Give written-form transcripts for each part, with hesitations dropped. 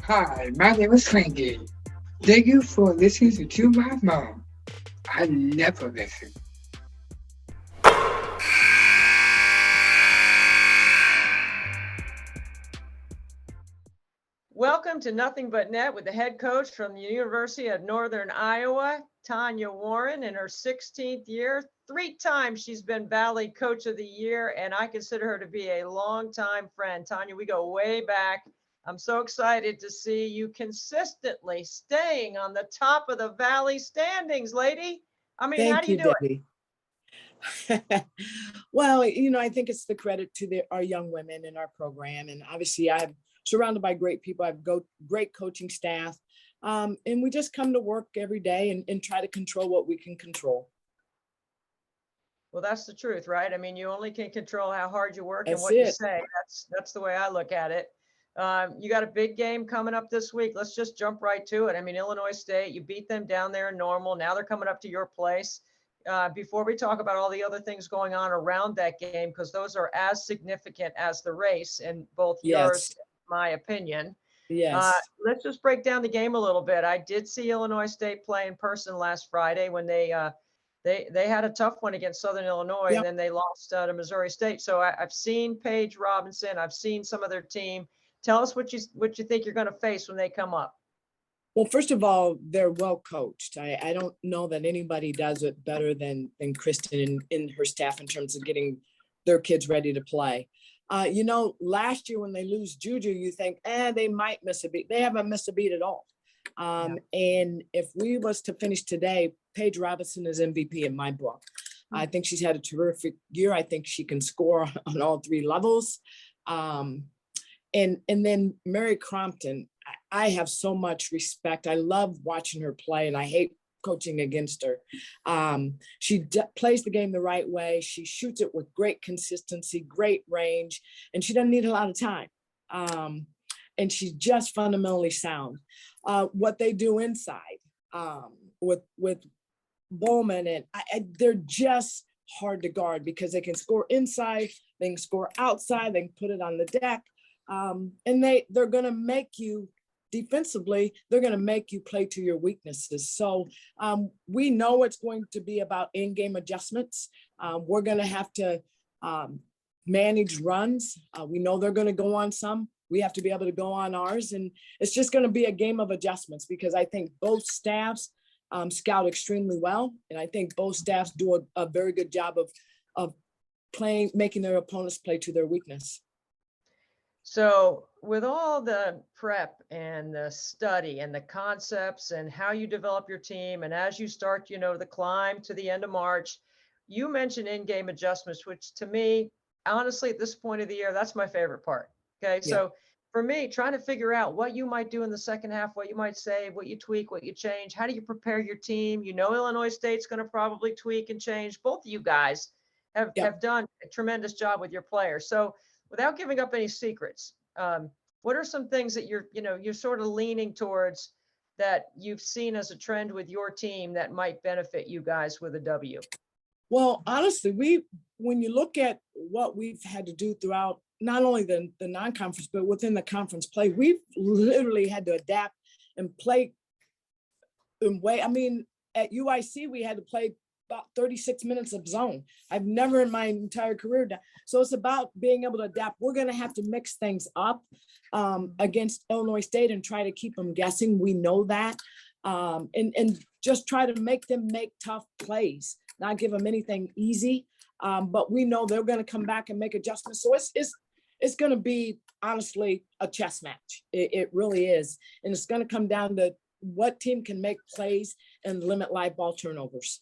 Hi, my name is Frankie. Thank you for listening to my mom. I never listen. Welcome to Nothing But Net with the head coach from the University of Northern Iowa, Tanya Warren, in her 16th year. 3 times she's been Valley Coach of the Year, and I consider her to be a longtime friend. Tanya, we go way back. I'm so excited to see you consistently staying on the top of the Valley standings, lady. I mean, how Thank do you you, do it? Debbie. Well, I think it's the credit to our young women in our program. And obviously, I'm surrounded by great people. I have great coaching staff. And we just come to work every day and try to control what we can control. Well, that's the truth, right? I mean, you only can control how hard you work and That's what you it. say. That's the way I look at it. You got a big game coming up this week. Let's just jump right to it. I mean, Illinois State, you beat them down there in Normal. Now they're coming up to your place. Before we talk about all the other things going on around that game, because those are as significant as the race in both yours, Yes. my opinion. Uh, Yes. let's just break down the game a little bit. I did see Illinois State play in person last Friday when they had a tough one against Southern Illinois, and Yep. then they lost to Missouri State. So I've seen Paige Robinson. I've seen some of their team. Tell us what you think you're going to face when they come up. Well, first of all, they're well coached. I don't know that anybody does it better than Kristen and her staff in terms of getting their kids ready to play. Last year when they lose Juju, you think, they might miss a beat. They haven't missed a beat at all. And if we was to finish today, Paige Robinson is MVP in my book. I think she's had a terrific year. I think she can score on all 3 levels. And then Mary Crompton, I have so much respect. I love watching her play, and I hate coaching against her. She plays the game the right way. She shoots it with great consistency, great range, and she doesn't need a lot of time. And she's just fundamentally sound. What they do inside with Bowman, and they're just hard to guard because they can score inside, they can score outside, they can put it on the deck. And they're going to make you defensively, they're going to make you play to your weaknesses. So we know it's going to be about in-game adjustments. We're going to have to manage runs. We know they're going to go on some. We have to be able to go on ours. And it's just going to be a game of adjustments because I think both staffs scout extremely well. And I think both staffs do a very good job of playing, making their opponents play to their weakness. So with all the prep and the study and the concepts and how you develop your team, and as you start, the climb to the end of March, you mentioned in-game adjustments, which to me, honestly, at this point of the year, that's my favorite part. Okay. Yeah. So for me, trying to figure out what you might do in the second half, what you might save, what you tweak, what you change, how do you prepare your team? Illinois State's going to probably tweak and change. Both of you guys have done a tremendous job with your players. So without giving up any secrets, what are some things that you're sort of leaning towards that you've seen as a trend with your team that might benefit you guys with a W? Well, honestly, when you look at what we've had to do throughout not only the non-conference, but within the conference play, we've literally had to adapt and play in way. I mean, at UIC, we had to play about 36 minutes of zone. I've never in my entire career done. So it's about being able to adapt. We're going to have to mix things up against Illinois State and try to keep them guessing. We know that. And just try to make them make tough plays, not give them anything easy. But we know they're going to come back and make adjustments. So it's going to be, honestly, a chess match. It really is. And it's going to come down to what team can make plays and limit live ball turnovers.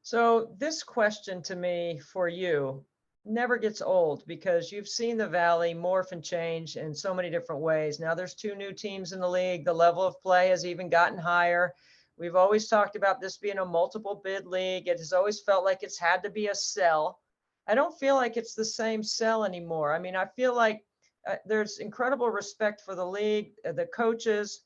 So this question to me for you never gets old because you've seen the Valley morph and change in so many different ways. Now there's 2 new teams in the league. The level of play has even gotten higher. We've always talked about this being a multiple bid league. It has always felt like it's had to be a sell. I don't feel like it's the same sell anymore. I mean, I feel like there's incredible respect for the league, the coaches,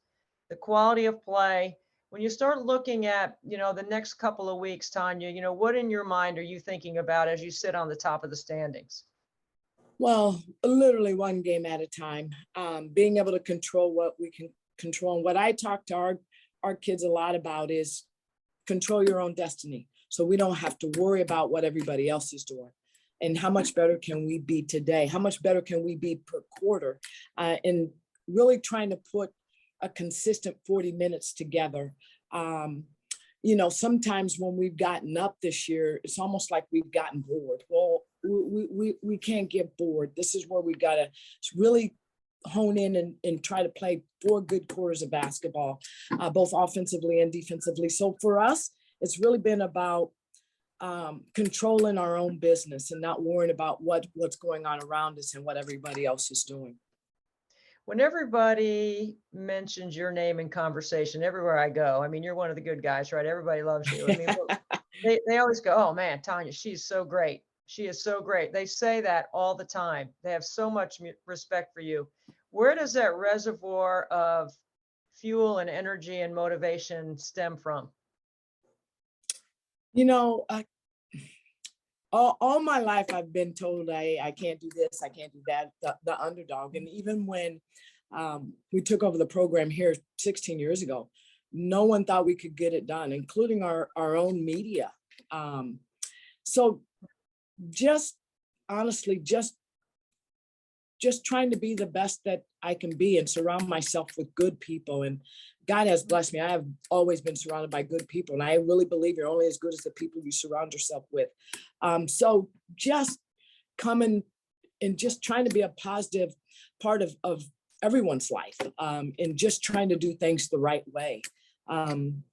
the quality of play. When you start looking at, the next couple of weeks, Tanya, what in your mind are you thinking about as you sit on the top of the standings? Well, literally one game at a time, being able to control what we can control. And what I talk to our kids a lot about is control your own destiny. So we don't have to worry about what everybody else is doing. And how much better can we be today? How much better can we be per quarter? And really trying to put a consistent 40 minutes together. You know, sometimes when we've gotten up this year, it's almost like we've gotten bored. Well, we can't get bored. This is where we got to really hone in and try to play 4 good quarters of basketball, both offensively and defensively. So for us, it's really been about controlling our own business and not worrying about what's going on around us and what everybody else is doing. When everybody mentions your name in conversation, everywhere I go, I mean, you're one of the good guys, right? Everybody loves you. I mean, they always go, oh man, Tanya, she's so great. She is so great. They say that all the time. They have so much respect for you. Where does that reservoir of fuel and energy and motivation stem from? You know, all my life I've been told I can't do this, I can't do that, the underdog. And even when we took over the program here 16 years ago, no one thought we could get it done, including our own media. So just honestly, just trying to be the best that I can be and surround myself with good people. And God has blessed me. I have always been surrounded by good people. And I really believe you're only as good as the people you surround yourself with. So just coming and just trying to be a positive part of everyone's life, and just trying to do things the right way. And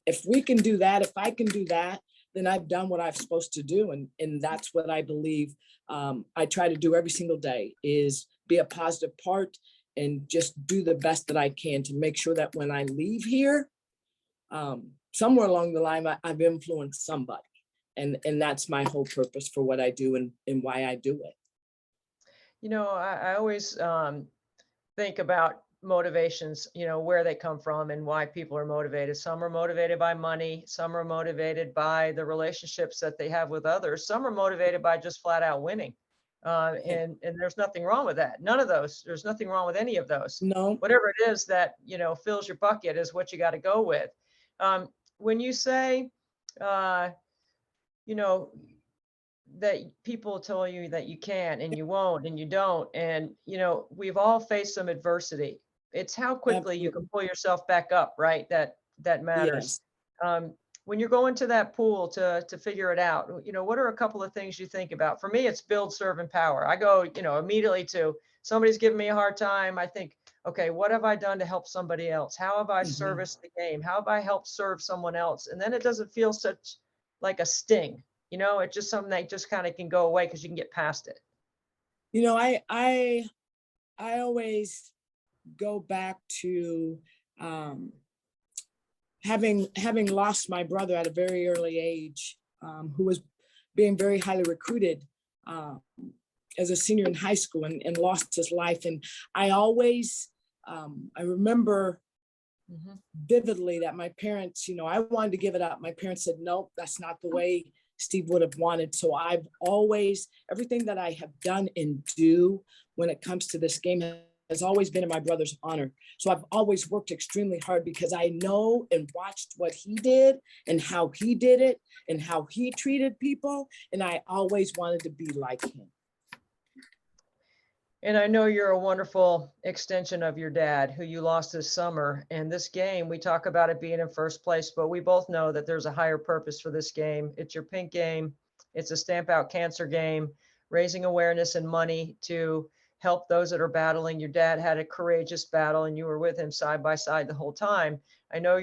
if we can do that, if I can do that, then I've done what I'm supposed to do. And that's what I believe I try to do every single day, is be a positive part and just do the best that I can to make sure that when I leave here, somewhere along the line, I've influenced somebody. And that's my whole purpose for what I do and why I do it. You know, I always think about motivations, you know, where they come from and why people are motivated. Some are motivated by money. Some are motivated by the relationships that they have with others. Some are motivated by just flat out winning. And there's nothing wrong with that. None of those. There's nothing wrong with any of those. No. Whatever it is that, you know, fills your bucket is what you got to go with. When you say, you know, that people tell you that you can't and you won't and you don't, and you know, we've all faced some adversity. It's how quickly you can pull yourself back up, right? That matters. Yes. When you're going to that pool to figure it out, you know, what are a couple of things you think about? For me, it's build, serve, empower. I go, you know, immediately to somebody's giving me a hard time. I think, okay, what have I done to help somebody else? How have I serviced the game? How have I helped serve someone else? And then it doesn't feel such like a sting. You know, it's just something that just kind of can go away because you can get past it. You know, I always go back to having lost my brother at a very early age, who was being very highly recruited as a senior in high school, and lost his life. And I always, I remember vividly that my parents, you know, I wanted to give it up. My parents said, nope, that's not the way Steve would have wanted. So I've always, everything that I have done and do when it comes to this game has always been in my brother's honor. So I've always worked extremely hard because I know and watched what he did and how he did it and how he treated people. And I always wanted to be like him. And I know you're a wonderful extension of your dad, who you lost this summer. And this game, we talk about it being in first place, but we both know that there's a higher purpose for this game. It's your pink game. It's a Stamp Out Cancer game, raising awareness and money to help those that are battling. Your dad had a courageous battle and you were with him side by side the whole time. I know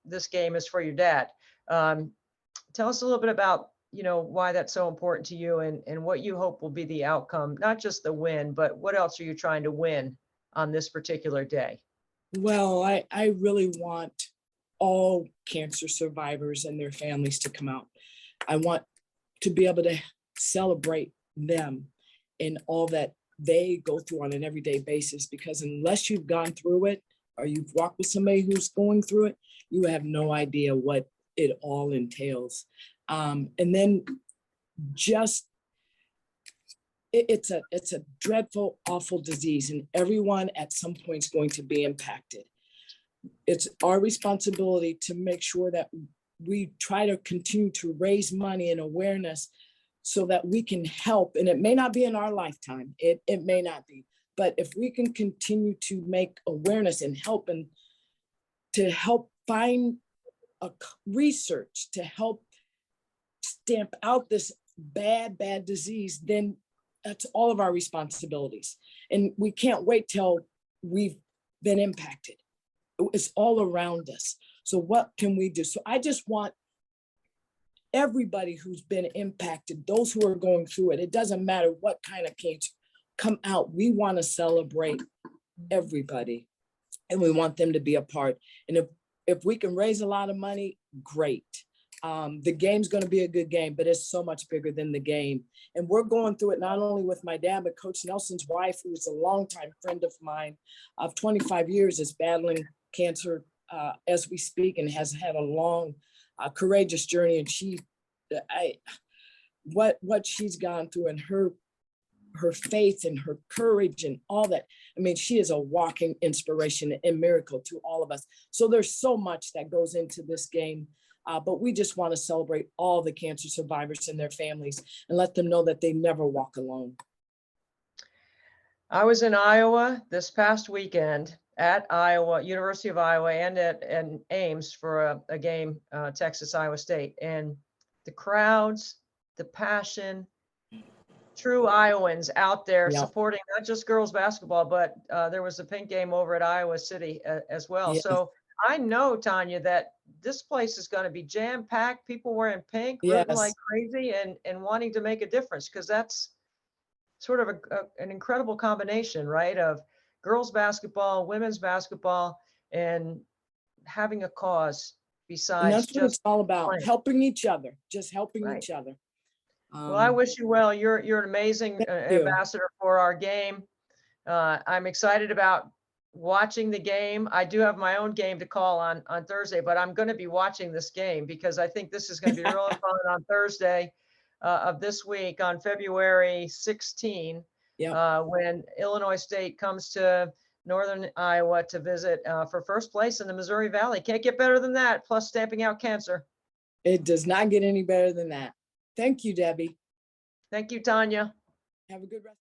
this game is for your dad. Tell us a little bit about, you know, why that's so important to you and what you hope will be the outcome, not just the win, but what else are you trying to win on this particular day? Well, I really want all cancer survivors and their families to come out. I want to be able to celebrate them and all that they go through on an everyday basis, because unless you've gone through it or you've walked with somebody who's going through it, you have no idea what it all entails. And then just, it's a dreadful, awful disease, and everyone at some point is going to be impacted. It's our responsibility to make sure that we try to continue to raise money and awareness so that we can help. And it may not be in our lifetime, it may not be, but if we can continue to make awareness and help, and to help find research to help stamp out this bad disease, then that's all of our responsibilities. And we can't wait till we've been impacted. It's all around us. So what can we do? So I just want everybody who's been impacted, those who are going through it, it doesn't matter what kind of cancer, come out. We want to celebrate everybody, and we want them to be a part. And if we can raise a lot of money, great. The game's going to be a good game, but it's so much bigger than the game. And we're going through it not only with my dad, but Coach Nelson's wife, who is a longtime friend of mine of 25 years, is battling cancer as we speak, and has had a long, courageous journey. And what she's gone through, and her faith and her courage and all that. I mean, she is a walking inspiration and miracle to all of us. So there's so much that goes into this game. But we just want to celebrate all the cancer survivors and their families and let them know that they never walk alone. I was in Iowa this past weekend at Iowa, University of Iowa, and at Ames for a game, Texas, Iowa State. And the crowds, the passion, true Iowans out there supporting not just girls basketball, but there was a pink game over at Iowa City as well. Yeah. So I know, Tanya, that this place is going to be jam-packed, people wearing pink, rooting like crazy, and wanting to make a difference, because that's sort of an incredible combination, right, of girls basketball, women's basketball, and having a cause besides. And that's what just it's all about, playing. helping each other, just helping each other. Well, I wish you well. You're an amazing ambassador for our game. I'm excited about watching the game. I do have my own game to call on Thursday, but I'm going to be watching this game because I think this is going to be really fun on Thursday of this week, on February 16, when Illinois State comes to Northern Iowa to visit for first place in the Missouri Valley. Can't get better than that, plus stamping out cancer. It does not get any better than that. Thank you, Debbie. Thank you, Tanya. Have a good rest.